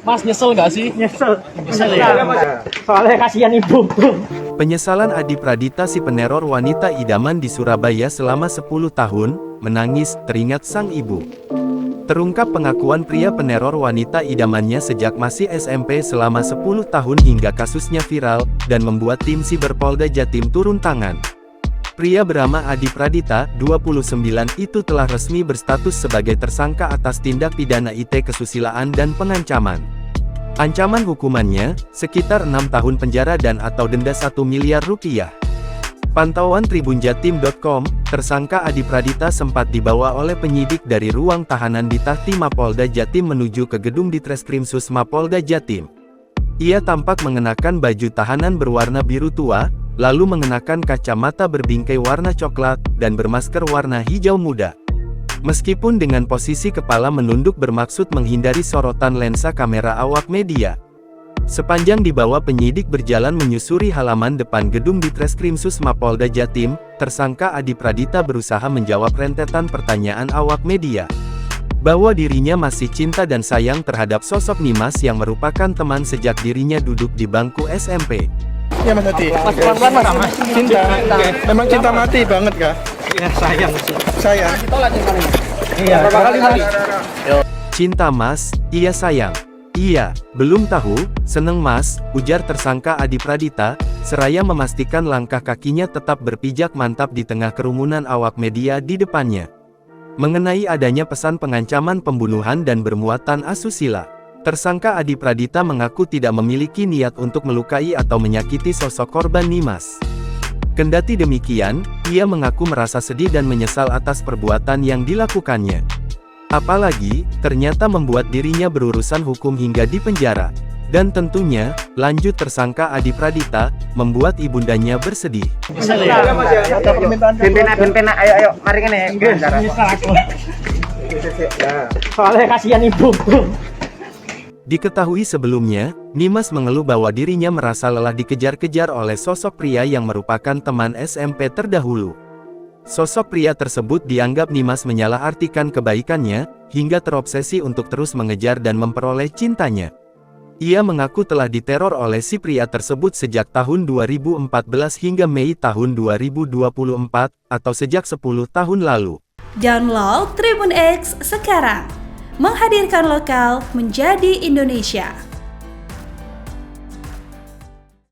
Mas nyesel nggak sih? Nyesel ya? soalnya kasihan ibu. Penyesalan Adi Pradita, si peneror wanita idaman di Surabaya selama 10 tahun, menangis teringat sang ibu. Terungkap pengakuan pria peneror wanita idamannya sejak masih SMP selama 10 tahun hingga kasusnya viral, dan membuat tim Siber Polda Jatim turun tangan. Pria bernama Adi Pradita, 29, itu telah resmi berstatus sebagai tersangka atas tindak pidana IT kesusilaan dan pengancaman. Ancaman hukumannya, sekitar 6 tahun penjara dan atau denda 1 miliar rupiah. Pantauan tribunjatim.com, tersangka Adi Pradita sempat dibawa oleh penyidik dari ruang tahanan di Tahti Mapolda Jatim menuju ke gedung Ditreskrimsus Mapolda Jatim. Ia tampak mengenakan baju tahanan berwarna biru tua, lalu mengenakan kacamata berbingkai warna coklat, dan bermasker warna hijau muda. Meskipun dengan posisi kepala menunduk bermaksud menghindari sorotan lensa kamera awak media. Sepanjang dibawa penyidik berjalan menyusuri halaman depan gedung Ditreskrimsus Mapolda Jatim, tersangka Adi Pradita berusaha menjawab rentetan pertanyaan awak media. Bahwa dirinya masih cinta dan sayang terhadap sosok Nimas yang merupakan teman sejak dirinya duduk di bangku SMP. Ya Mas Adi. Mas pelan-pelan Mas. Cinta. Memang cinta mati banget kah? Iya sayang sih. Sayang. Iya. Berapa kali Mas? Cinta Mas, iya sayang. Iya, belum tahu, seneng Mas, ujar tersangka Adi Pradita, seraya memastikan langkah kakinya tetap berpijak mantap di tengah kerumunan awak media di depannya. Mengenai adanya pesan pengancaman pembunuhan dan bermuatan asusila, tersangka Adi Pradita mengaku tidak memiliki niat untuk melukai atau menyakiti sosok korban Nimas. Kendati demikian, ia mengaku merasa sedih dan menyesal atas perbuatan yang dilakukannya. Apalagi, ternyata membuat dirinya berurusan hukum hingga di penjara. Dan tentunya, lanjut tersangka Adi Pradita, membuat ibundanya bersedih. Pimpinan, ayo, mari kan ya. Nyesal aku. Soalnya kasihan ibu. Diketahui sebelumnya, Nimas mengeluh bahwa dirinya merasa lelah dikejar-kejar oleh sosok pria yang merupakan teman SMP terdahulu. Sosok pria tersebut dianggap Nimas menyalahartikan kebaikannya, hingga terobsesi untuk terus mengejar dan memperoleh cintanya. Ia mengaku telah diteror oleh si pria tersebut sejak tahun 2014 hingga Mei tahun 2024, atau sejak 10 tahun lalu. Download Tribun X sekarang, menghadirkan lokal menjadi Indonesia.